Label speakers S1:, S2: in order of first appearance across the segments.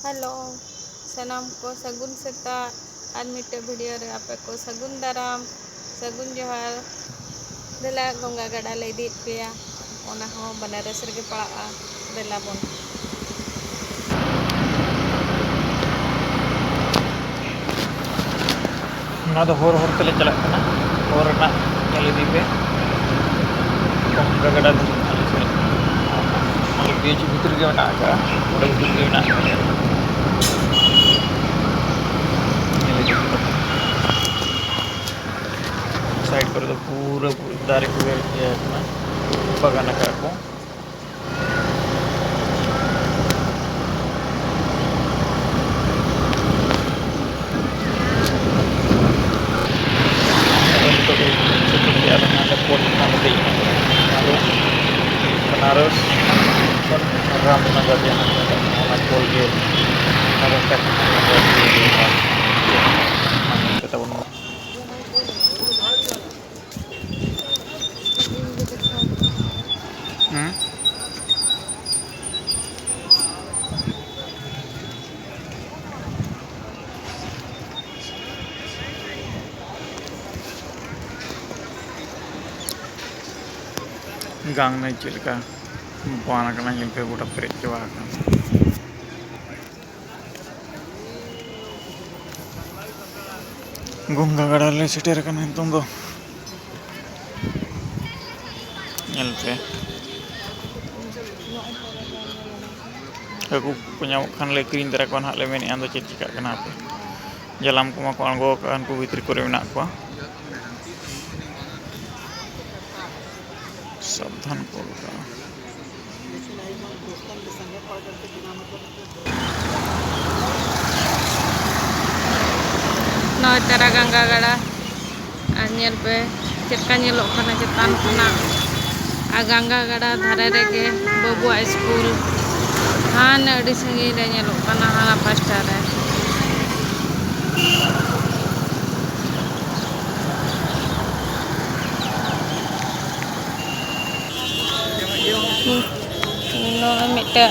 S1: Hello सनाम को सगुन सेता और मिट्टे वीडियो रे आपे को सगुन दाराम सगुन जोहार देला गंगा गड़ा ले दी पेया ओना हो बनारस रे पड़ा देला बोन
S2: ना तो होर तेले चला कना होर ना चले दी पे गंगा गड़ा मतलब बीच भीतर के बना का ओडे भीतर के बना साइड पर तो पूरा दारे को किया है बगान का को Banaras Ramnagar yang Colgate harus kita gang na chilka buana kana nyimpe buta perit coba kan gongga gada le seter kan entung do nyelpe aku punya kan le green tera kon hak le meni ando cicika kenapa jalam ko mako anggo kan ku vitri kore menak ko सावधान कोलका
S1: नौ तेरा गंगा गड़ा आनियल पे चिटका नियलों खाना चितान खाना आ गंगा गड़ा धारे रेगे बबुआ school हाँ नडी संगी रे नियलों खाना हाँ पास्टा रे नो मिट्टे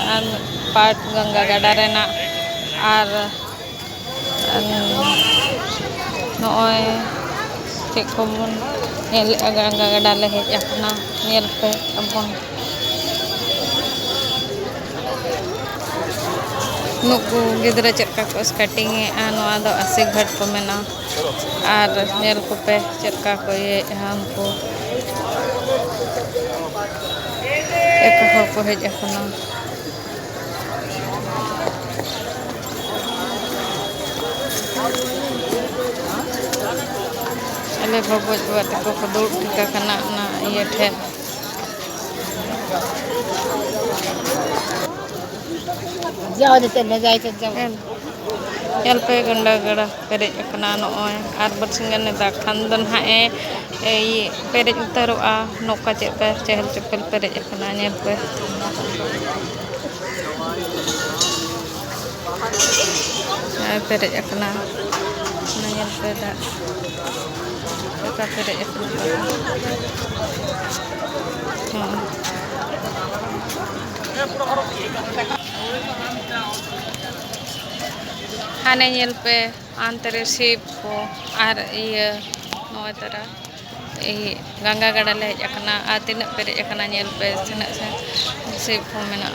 S1: पार्ट गंगा गड़ा रेना आर नॉय चेक को बन नेल गंगा गड़ा ले हेज अपना नेल पे अपन नुकु गिद्रा चेक को स्केटिंग है नॉय दो अस्सी घाट को मेना आर नेल को पे चेक को ये हमको एक हर को हेज अपना अले बबुज बुat को दूर टिका कना ना ये ठे
S3: जाओ देते न जाए के जाओ
S1: यल पे गंगा गड़ा पेरे कना नॉय आर बरसिंगन ने दा खंदन हा ए पेरे उतरोआ नोका चेका चहल चपल पेरे कना नेल पे पेरे कना नेल पे दा चेका पेरे हाने नेल पे आंतरे शिप को आर ये नौ तरह ये गंगा गड़ा ले जकना आ तीन पेरे जकना नेल पे सना शिप को मेना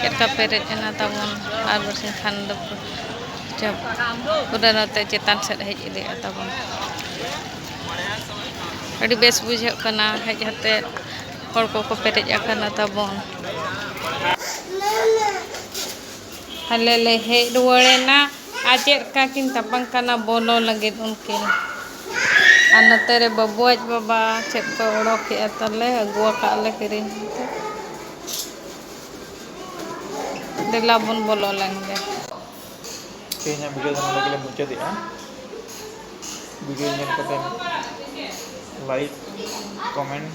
S1: चेका पेरे जना तबन आर बरसिन खंड जब पूरा नते चेतान से हेज इदि तबन अड़ी बेस बुझे कना हेज हते हर को पेरे जकना तबन हले ले हे रुवड़े ना आचेर का किन तपंग कना बोलो लगे उनकिन अन तेरे बबुआज बाबा चेक को ओड़ोक के तले अगुआ का ले किरी दिला बन बोलो लेंगे
S2: kayaknya video sama lagi muncul ya videonya kalian like comment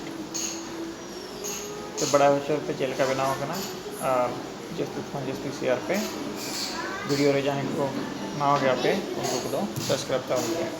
S2: तो बड़ा होचर पे चैनल का बनाओ करना जस्ट शेयर पे वीडियो रे जहाँ को ना गया पे उनको सब्सक्राइब करते हैं।